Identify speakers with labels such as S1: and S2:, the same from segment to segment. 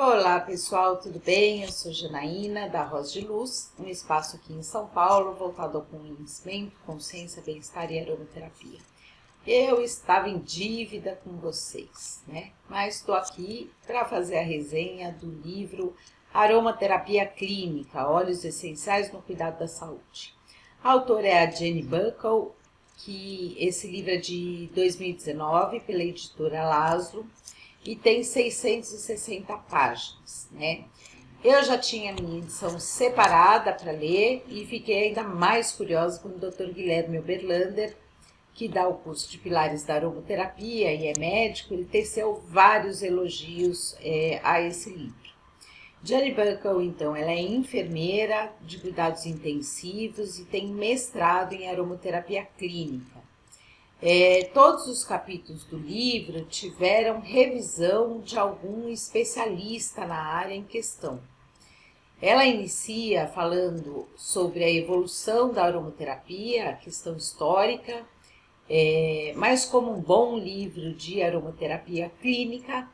S1: Olá pessoal, tudo bem? Eu sou Janaína da Rosa de Luz, um espaço aqui em São Paulo voltado ao conhecimento, consciência, bem-estar e aromaterapia. Eu estava em dívida com vocês, né? Mas estou aqui para fazer a resenha do livro Aromaterapia Clínica, Óleos Essenciais no Cuidado da Saúde. A autora é a Jenny Buckle, que esse livro é de 2019 pela editora Laszlo e tem 660 páginas, né? Eu já tinha minha edição separada para ler e fiquei ainda mais curiosa com o Dr. Guilherme Oberlander, que dá o curso de Pilares da Aromaterapia e é médico. Ele teceu vários elogios a esse livro. Jenny Buckle, então, ela é enfermeira de cuidados intensivos e tem mestrado em aromaterapia clínica. Todos os capítulos do livro tiveram revisão de algum especialista na área em questão. Ela inicia falando sobre a evolução da aromaterapia, a questão histórica, mas como um bom livro de aromaterapia clínica,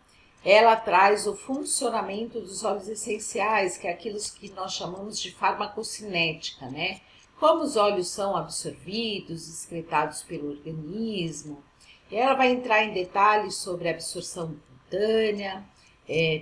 S1: ela traz o funcionamento dos óleos essenciais, que é aquilo que nós chamamos de farmacocinética, né? Como os óleos são absorvidos, excretados pelo organismo. E ela vai entrar em detalhes sobre a absorção cutânea,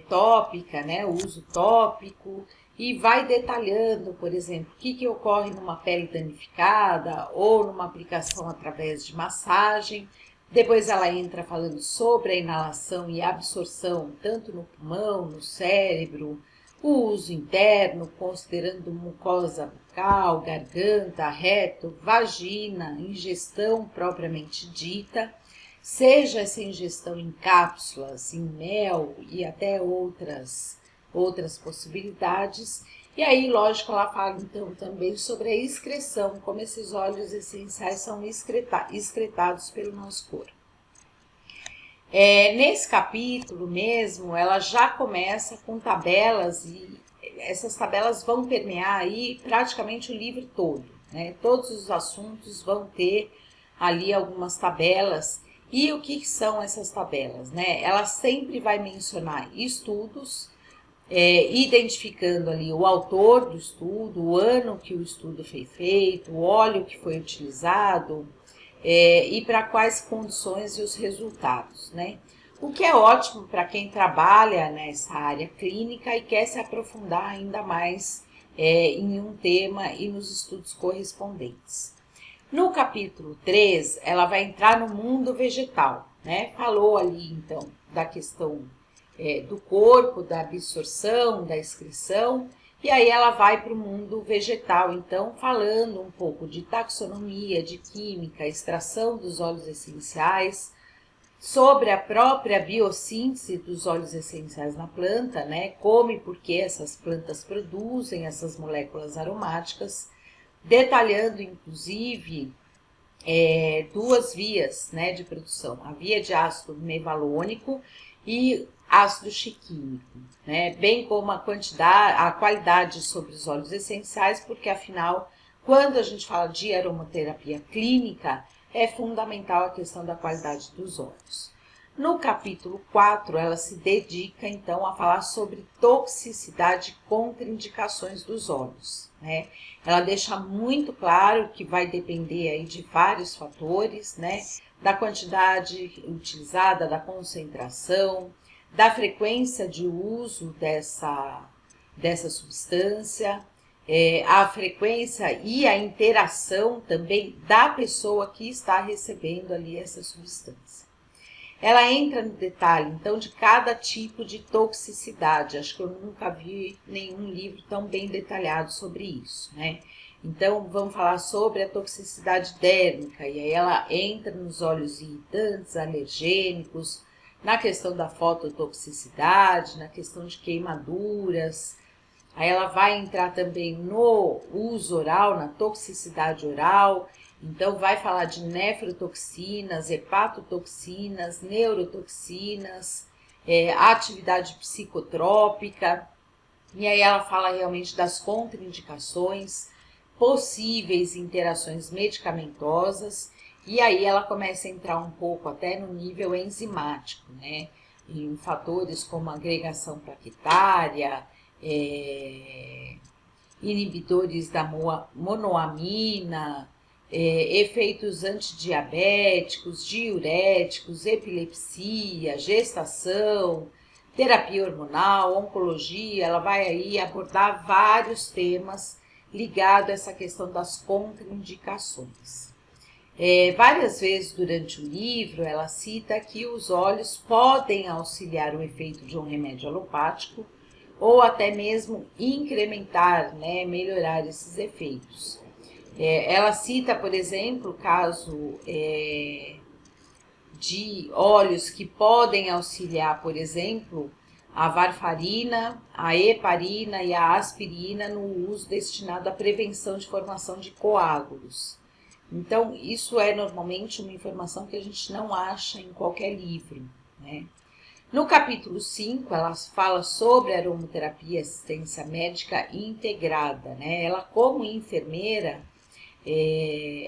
S1: tópica, né? O uso tópico, e vai detalhando, por exemplo, o que ocorre numa pele danificada ou numa aplicação através de massagem. Depois ela entra falando sobre a inalação e absorção, tanto no pulmão, no cérebro, o uso interno, considerando mucosa bucal, garganta, reto, vagina, ingestão propriamente dita, seja essa ingestão em cápsulas, em mel e até outras possibilidades. E aí, lógico, ela fala então também sobre a excreção, como esses óleos essenciais são excretados pelo nosso corpo. Nesse capítulo mesmo, ela já começa com tabelas e essas tabelas vão permear aí praticamente o livro todo, né? Todos os assuntos vão ter ali algumas tabelas. E o que são essas tabelas, né? Ela sempre vai mencionar estudos, identificando ali o autor do estudo, o ano que o estudo foi feito, o óleo que foi utilizado, e para quais condições e os resultados, né? O que é ótimo para quem trabalha nessa área clínica e quer se aprofundar ainda mais em um tema e nos estudos correspondentes. No capítulo 3, ela vai entrar no mundo vegetal, né? Falou ali, então, da questão do corpo, da absorção, da excreção, e aí ela vai para o mundo vegetal, então, falando um pouco de taxonomia, de química, extração dos óleos essenciais, sobre a própria biossíntese dos óleos essenciais na planta, né? Como e por que essas plantas produzem essas moléculas aromáticas, detalhando, inclusive, duas vias, né, de produção, a via de ácido mevalônico e ácido chiquímico, né, bem como a qualidade sobre os óleos essenciais, porque afinal, quando a gente fala de aromaterapia clínica, é fundamental a questão da qualidade dos óleos. No capítulo 4, ela se dedica, então, a falar sobre toxicidade e contraindicações dos óleos, né? Ela deixa muito claro que vai depender aí de vários fatores, né? Da quantidade utilizada, da concentração, da frequência de uso dessa substância, a frequência e a interação também da pessoa que está recebendo ali essa substância. Ela entra no detalhe, então, de cada tipo de toxicidade. Acho que eu nunca vi nenhum livro tão bem detalhado sobre isso, né? Então, vamos falar sobre a toxicidade dérmica, e aí ela entra nos óleos irritantes, alergênicos, na questão da fototoxicidade, na questão de queimaduras. Aí ela vai entrar também no uso oral, na toxicidade oral. Então, vai falar de nefrotoxinas, hepatotoxinas, neurotoxinas, atividade psicotrópica. E aí ela fala realmente das contraindicações, possíveis interações medicamentosas. E aí ela começa a entrar um pouco até no nível enzimático, né? em fatores como agregação plaquetária, inibidores da monoamina, efeitos antidiabéticos, diuréticos, epilepsia, gestação, terapia hormonal, oncologia. Ela vai aí abordar vários temas ligados a essa questão das contraindicações. Várias vezes durante o livro ela cita que os óleos podem auxiliar o efeito de um remédio alopático ou até mesmo incrementar, né, melhorar esses efeitos. Ela cita, por exemplo, o caso de óleos que podem auxiliar, por exemplo, a varfarina, a heparina e a aspirina no uso destinado à prevenção de formação de coágulos. Então, isso é normalmente uma informação que a gente não acha em qualquer livro, né? No capítulo 5, ela fala sobre aromaterapia e assistência médica integrada, né? Ela, como enfermeira,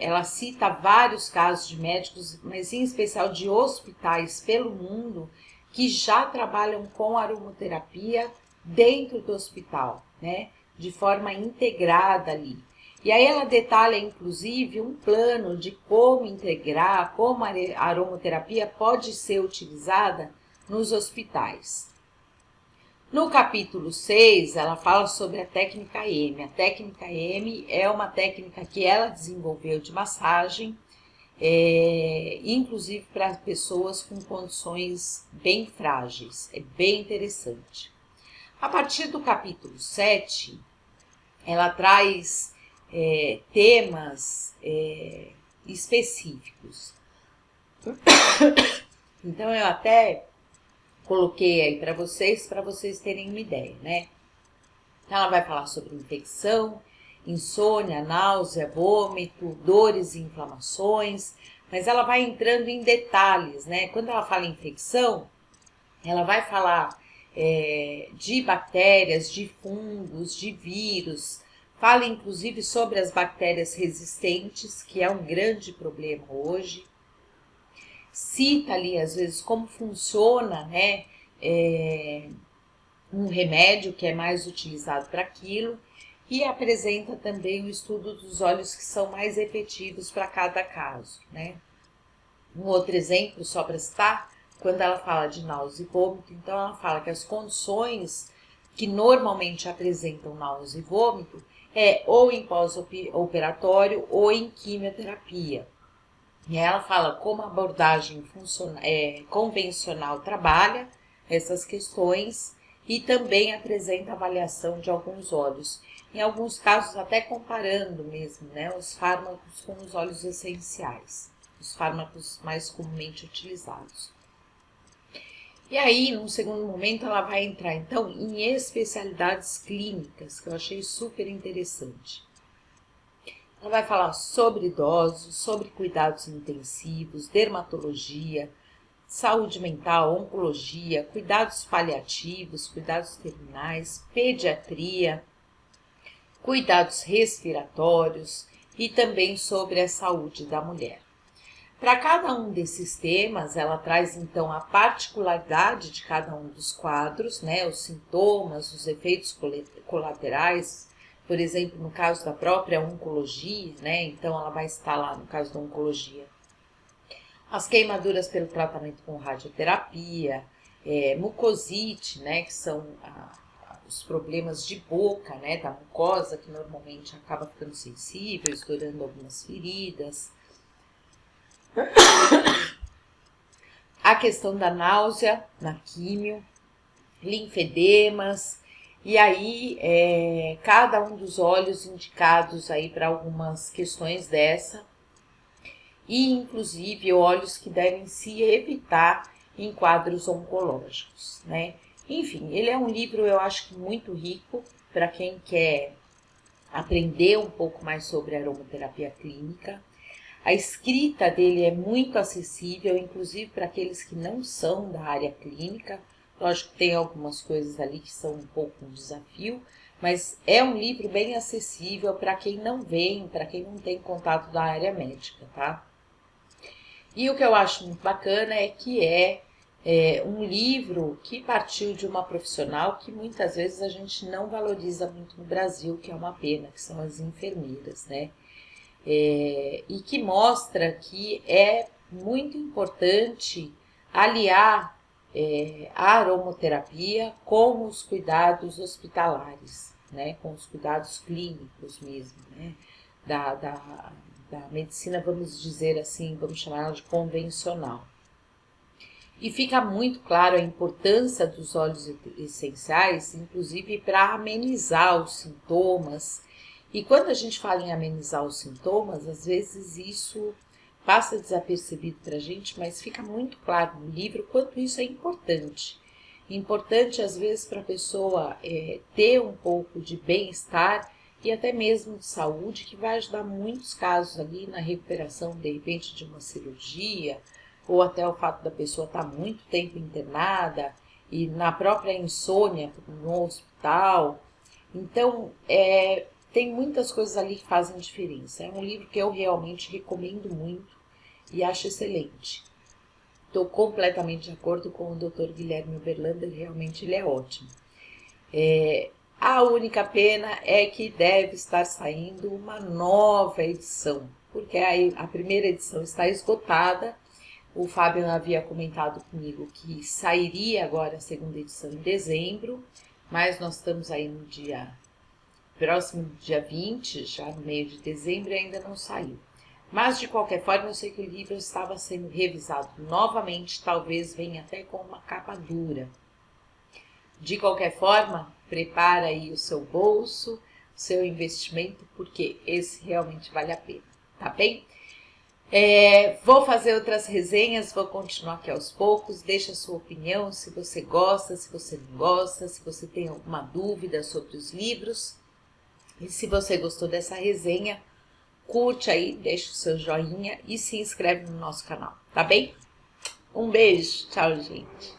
S1: ela cita vários casos de médicos, mas em especial de hospitais pelo mundo, que já trabalham com aromaterapia dentro do hospital, né? De forma integrada ali. E aí ela detalha, inclusive, um plano de como integrar, como a aromaterapia pode ser utilizada nos hospitais. No capítulo 6, ela fala sobre a técnica M. A técnica M é uma técnica que ela desenvolveu de massagem, inclusive para pessoas com condições bem frágeis. É bem interessante. A partir do capítulo 7, ela traz temas específicos. Então, eu até coloquei aí para vocês terem uma ideia, né? Ela vai falar sobre infecção, insônia, náusea, vômito, dores e inflamações, mas ela vai entrando em detalhes, né? Quando ela fala em infecção, ela vai falar de bactérias, de fungos, de vírus, fala inclusive sobre as bactérias resistentes, que é um grande problema hoje. Cita ali, às vezes, como funciona, né, um remédio que é mais utilizado para aquilo, e apresenta também o estudo dos óleos que são mais efetivos para cada caso, né. Um outro exemplo, só para citar, quando ela fala de náusea e vômito, então ela fala que as condições que normalmente apresentam náusea e vômito é ou em pós-operatório ou em quimioterapia. E ela fala como a abordagem convencional trabalha essas questões e também apresenta avaliação de alguns óleos. Em alguns casos, até comparando mesmo, né, os fármacos com os óleos essenciais, os fármacos mais comumente utilizados. E aí, num segundo momento, ela vai entrar, então, em especialidades clínicas, que eu achei super interessante. Ela vai falar sobre idosos, sobre cuidados intensivos, dermatologia, saúde mental, oncologia, cuidados paliativos, cuidados terminais, pediatria, cuidados respiratórios e também sobre a saúde da mulher. Para cada um desses temas, ela traz então a particularidade de cada um dos quadros, né, os sintomas, os efeitos colaterais. Por exemplo, no caso da própria oncologia, né? Então ela vai estar lá no caso da oncologia. As queimaduras pelo tratamento com radioterapia, mucosite, né? Que são os problemas de boca, né? Da mucosa, que normalmente acaba ficando sensível, estourando algumas feridas. A questão da náusea na químio, linfedemas. E aí, cada um dos óleos indicados aí para algumas questões dessa, e inclusive óleos que devem se evitar em quadros oncológicos, né? Enfim, ele é um livro, eu acho que muito rico para quem quer aprender um pouco mais sobre aromaterapia clínica. A escrita dele é muito acessível, inclusive para aqueles que não são da área clínica. Lógico que tem algumas coisas ali que são um pouco um desafio, mas é um livro bem acessível para quem não vem, para quem não tem contato da área médica, tá? E o que eu acho muito bacana é que um livro que partiu de uma profissional que muitas vezes a gente não valoriza muito no Brasil, que é uma pena, que são as enfermeiras, né? E que mostra que é muito importante aliar a aromaterapia com os cuidados hospitalares, né? Com os cuidados clínicos mesmo, né? Da medicina, vamos dizer assim, vamos chamar ela de convencional. E fica muito claro a importância dos óleos essenciais, inclusive para amenizar os sintomas. E quando a gente fala em amenizar os sintomas, às vezes isso passa desapercebido para a gente, mas fica muito claro no livro quanto isso é importante. Importante, às vezes, para a pessoa ter um pouco de bem-estar e até mesmo de saúde, que vai ajudar muitos casos ali na recuperação, de repente, de uma cirurgia, ou até o fato da pessoa estar muito tempo internada e na própria insônia no hospital. Então, tem muitas coisas ali que fazem diferença. É um livro que eu realmente recomendo muito e acho excelente. Estou completamente de acordo com o Dr. Guilherme Oberlander, realmente ele é ótimo. A única pena é que deve estar saindo uma nova edição, porque a primeira edição está esgotada. O Fábio havia comentado comigo que sairia agora a segunda edição em dezembro, mas nós estamos aí no próximo dia 20, já no meio de dezembro, e ainda não saiu. Mas, de qualquer forma, eu sei que o livro estava sendo revisado novamente, talvez venha até com uma capa dura. De qualquer forma, prepara aí o seu bolso, o seu investimento, porque esse realmente vale a pena, tá bem? Vou fazer outras resenhas, vou continuar aqui aos poucos. Deixa a sua opinião, se você gosta, se você não gosta, se você tem alguma dúvida sobre os livros. E se você gostou dessa resenha, curte aí, deixa o seu joinha e se inscreve no nosso canal, tá bem? Um beijo, tchau, gente!